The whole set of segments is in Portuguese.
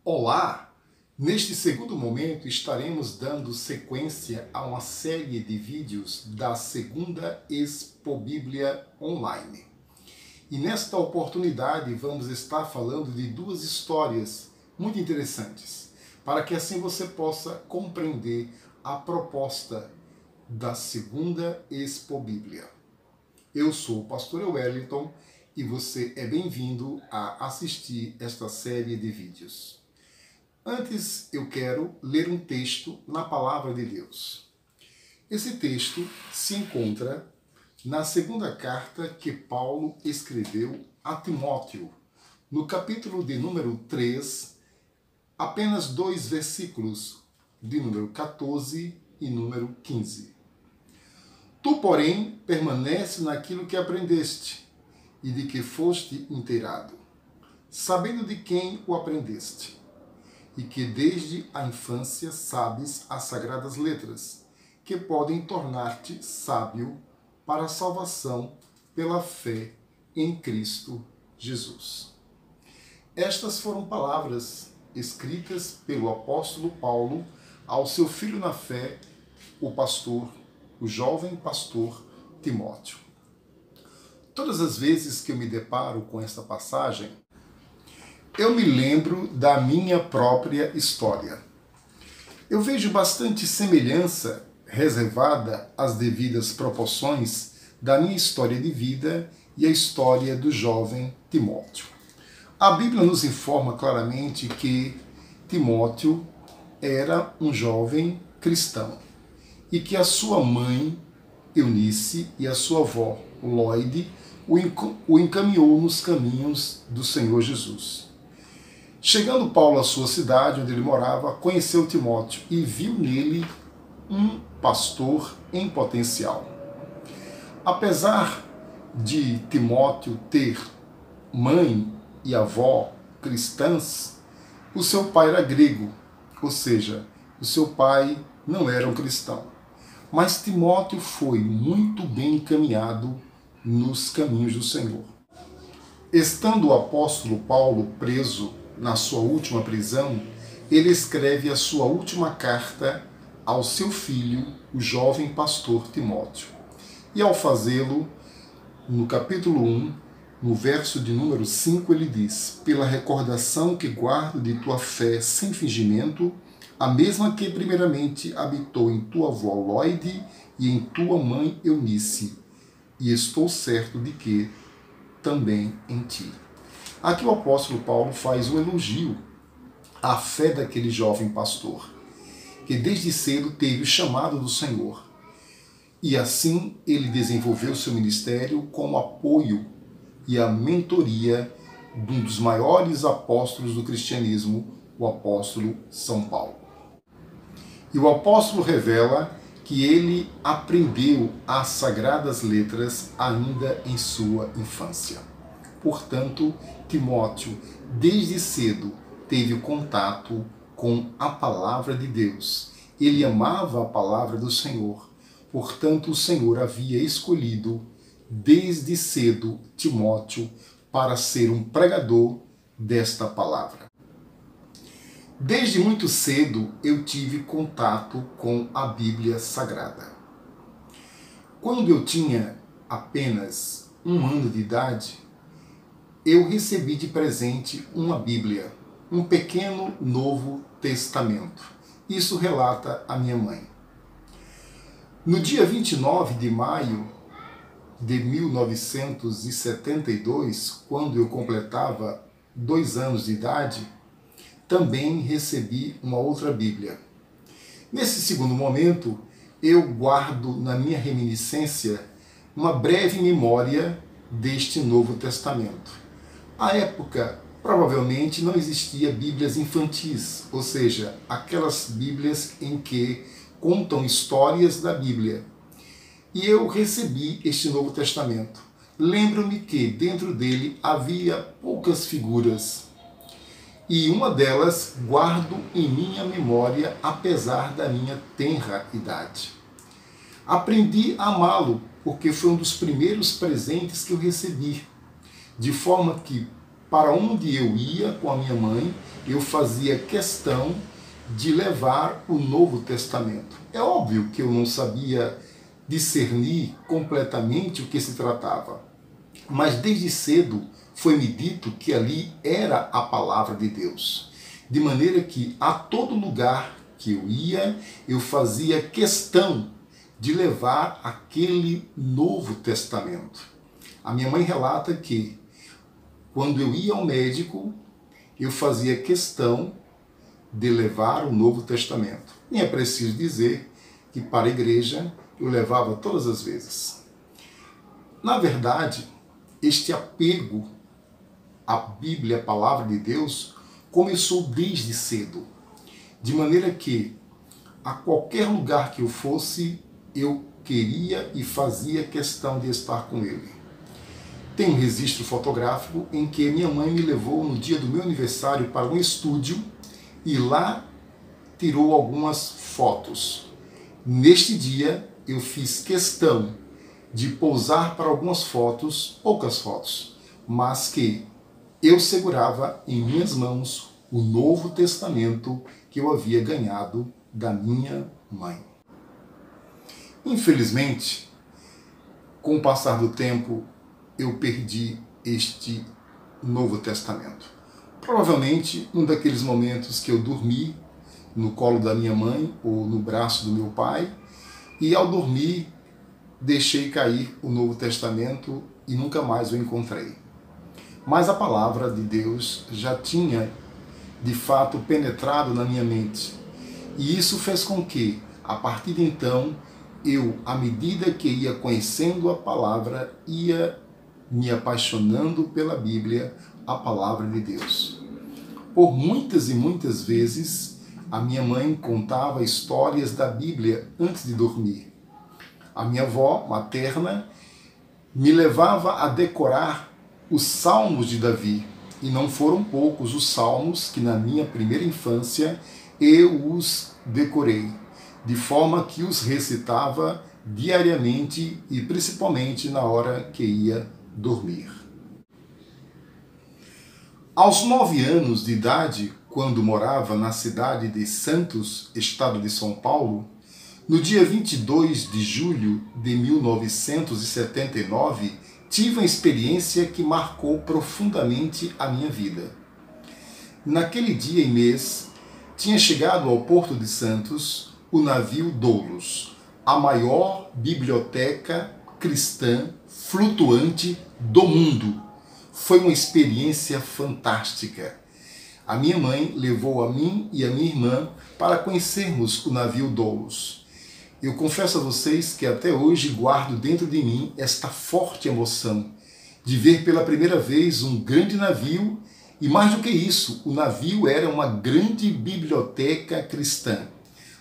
Olá! Neste segundo momento estaremos dando sequência a uma série de vídeos da segunda Expo Bíblia Online. E nesta oportunidade vamos estar falando de duas histórias muito interessantes, para que assim você possa compreender a proposta da segunda Expo Bíblia. Eu sou o pastor Wellington e você é bem-vindo a assistir esta série de vídeos. Antes, eu quero ler um texto na Palavra de Deus. Esse texto se encontra na segunda carta que Paulo escreveu a Timóteo, no capítulo de número 3, apenas 2 versículos, de número 14 e número 15. Tu, porém, permanece naquilo que aprendeste e de que foste inteirado, sabendo de quem o aprendeste, e que desde a infância sabes as sagradas letras, que podem tornar-te sábio para a salvação pela fé em Cristo Jesus. Estas foram palavras escritas pelo apóstolo Paulo ao seu filho na fé, o jovem pastor Timóteo. Todas as vezes que eu me deparo com esta passagem, eu me lembro da minha própria história. Eu vejo bastante semelhança, reservada às devidas proporções, da minha história de vida e a história do jovem Timóteo. A Bíblia nos informa claramente que Timóteo era um jovem cristão e que a sua mãe, Eunice, e a sua avó, Loide, o encaminhou nos caminhos do Senhor Jesus. Chegando Paulo à sua cidade, onde ele morava, conheceu Timóteo e viu nele um pastor em potencial. Apesar de Timóteo ter mãe e avó cristãs, o seu pai era grego, ou seja, o seu pai não era um cristão. Mas Timóteo foi muito bem encaminhado nos caminhos do Senhor. Estando o apóstolo Paulo preso na sua última prisão, ele escreve a sua última carta ao seu filho, o jovem pastor Timóteo. E ao fazê-lo, no capítulo 1, no verso de número 5, ele diz: pela recordação que guardo de tua fé sem fingimento, a mesma que primeiramente habitou em tua avó Loide e em tua mãe Eunice, e estou certo de que também em ti. Aqui o apóstolo Paulo faz um elogio à fé daquele jovem pastor, que desde cedo teve o chamado do Senhor. E assim ele desenvolveu seu ministério com o apoio e a mentoria de um dos maiores apóstolos do cristianismo, o apóstolo São Paulo. E o apóstolo revela que ele aprendeu as sagradas letras ainda em sua infância. Portanto, Timóteo, desde cedo, teve contato com a palavra de Deus. Ele amava a palavra do Senhor. Portanto, o Senhor havia escolhido, desde cedo, Timóteo para ser um pregador desta palavra. Desde muito cedo, eu tive contato com a Bíblia Sagrada. Quando eu tinha apenas 1 ano de idade, eu recebi de presente uma Bíblia, um pequeno Novo Testamento. Isso relata a minha mãe. No dia 29 de maio de 1972, quando eu completava 2 anos de idade, também recebi uma outra Bíblia. Nesse segundo momento, eu guardo na minha reminiscência uma breve memória deste Novo Testamento. À época, provavelmente não existia Bíblias infantis, ou seja, aquelas Bíblias em que contam histórias da Bíblia. E eu recebi este Novo Testamento. Lembro-me que dentro dele havia poucas figuras. E uma delas guardo em minha memória, apesar da minha tenra idade. Aprendi a amá-lo, porque foi um dos primeiros presentes que eu recebi. De forma que, para onde eu ia com a minha mãe, eu fazia questão de levar o Novo Testamento. É óbvio que eu não sabia discernir completamente o que se tratava, mas desde cedo foi-me dito que ali era a palavra de Deus. De maneira que a todo lugar que eu ia, eu fazia questão de levar aquele Novo Testamento. A minha mãe relata que quando eu ia ao médico, eu fazia questão de levar o Novo Testamento. E é preciso dizer que para a igreja eu levava todas as vezes. Na verdade, este apego à Bíblia, à Palavra de Deus, começou desde cedo. De maneira que, a qualquer lugar que eu fosse, eu queria e fazia questão de estar com ele. Tem um registro fotográfico em que minha mãe me levou no dia do meu aniversário para um estúdio e lá tirou algumas fotos. Neste dia, eu fiz questão de pousar para algumas fotos, poucas fotos, mas que eu segurava em minhas mãos o Novo Testamento que eu havia ganhado da minha mãe. Infelizmente, com o passar do tempo, eu perdi este Novo Testamento. Provavelmente, um daqueles momentos que eu dormi no colo da minha mãe ou no braço do meu pai, e ao dormir deixei cair o Novo Testamento e nunca mais o encontrei. Mas a palavra de Deus já tinha, de fato, penetrado na minha mente. E isso fez com que, a partir de então, eu, à medida que ia conhecendo a palavra, ia me apaixonando pela Bíblia, a palavra de Deus. Por muitas e muitas vezes, a minha mãe contava histórias da Bíblia antes de dormir. A minha avó materna me levava a decorar os Salmos de Davi, e não foram poucos os salmos que na minha primeira infância eu os decorei, de forma que os recitava diariamente e principalmente na hora que ia dormir. Aos 9 anos de idade, quando morava na cidade de Santos, estado de São Paulo, no dia 22 de julho de 1979, tive uma experiência que marcou profundamente a minha vida. Naquele dia e mês, tinha chegado ao Porto de Santos o navio Doulos, a maior biblioteca cristã flutuante do mundo. Foi uma experiência fantástica. A minha mãe levou a mim e a minha irmã para conhecermos o navio Doulos. Eu confesso a vocês que até hoje guardo dentro de mim esta forte emoção de ver pela primeira vez um grande navio e, mais do que isso, o navio era uma grande biblioteca cristã.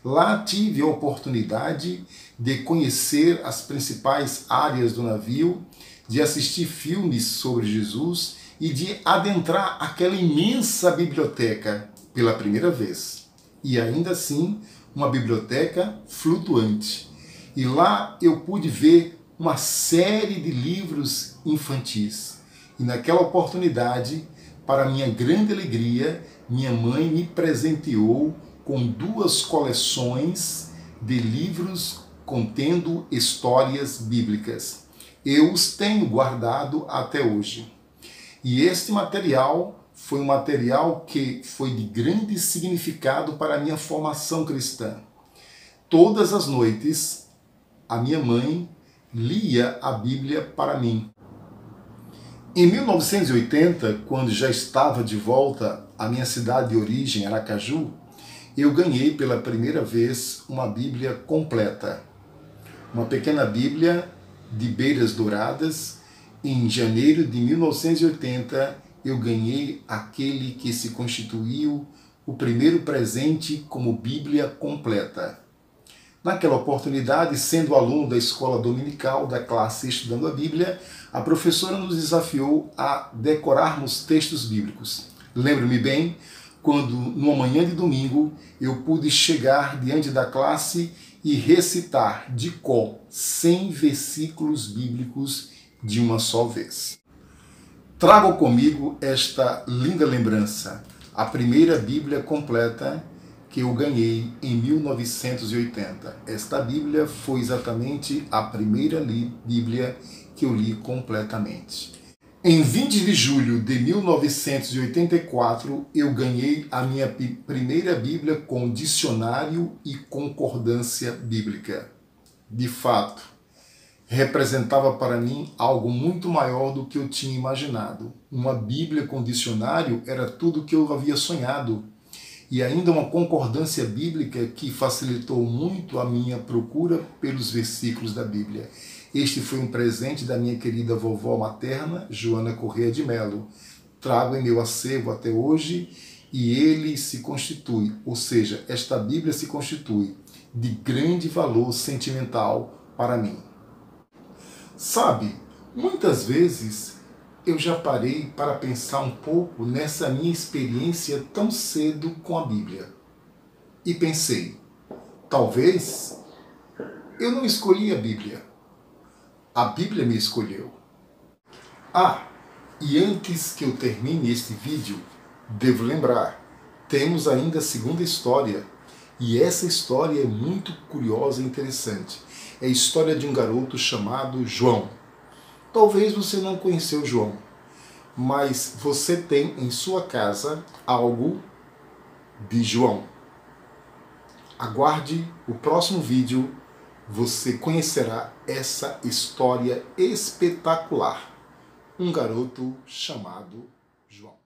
Lá tive a oportunidade de conhecer as principais áreas do navio, de assistir filmes sobre Jesus e de adentrar aquela imensa biblioteca pela primeira vez. E ainda assim, uma biblioteca flutuante. E lá eu pude ver uma série de livros infantis. E naquela oportunidade, para minha grande alegria, minha mãe me presenteou com 2 coleções de livros contendo histórias bíblicas. Eu os tenho guardado até hoje. E este material foi um material que foi de grande significado para a minha formação cristã. Todas as noites, a minha mãe lia a Bíblia para mim. Em 1980, quando já estava de volta à minha cidade de origem, Aracaju, eu ganhei pela primeira vez uma Bíblia completa. Uma pequena Bíblia de beiras douradas. Em janeiro de 1980, eu ganhei aquele que se constituiu o primeiro presente como Bíblia completa. Naquela oportunidade, sendo aluno da escola dominical da classe Estudando a Bíblia, a professora nos desafiou a decorarmos textos bíblicos. Lembro-me bem quando, numa manhã de domingo, eu pude chegar diante da classe e recitar de cor 100 versículos bíblicos de uma só vez. Trago comigo esta linda lembrança, a primeira Bíblia completa que eu ganhei em 1980. Esta Bíblia foi exatamente a primeira Bíblia que eu li completamente. Em 20 de julho de 1984, eu ganhei a minha primeira Bíblia com dicionário e concordância bíblica. De fato, representava para mim algo muito maior do que eu tinha imaginado. Uma Bíblia com dicionário era tudo o que eu havia sonhado. E ainda uma concordância bíblica que facilitou muito a minha procura pelos versículos da Bíblia. Este foi um presente da minha querida vovó materna, Joana Corrêa de Melo. Trago em meu acervo até hoje e ele se constitui, ou seja, esta Bíblia se constitui de grande valor sentimental para mim. Sabe, muitas vezes eu já parei para pensar um pouco nessa minha experiência tão cedo com a Bíblia. E pensei, talvez eu não escolhi a Bíblia. A Bíblia me escolheu. Ah, e antes que eu termine este vídeo, devo lembrar, temos ainda a segunda história. E essa história é muito curiosa e interessante. É a história de um garoto chamado João. Talvez você não conheceu João, mas você tem em sua casa algo de João. Aguarde o próximo vídeo, você conhecerá essa história espetacular. Um garoto chamado João.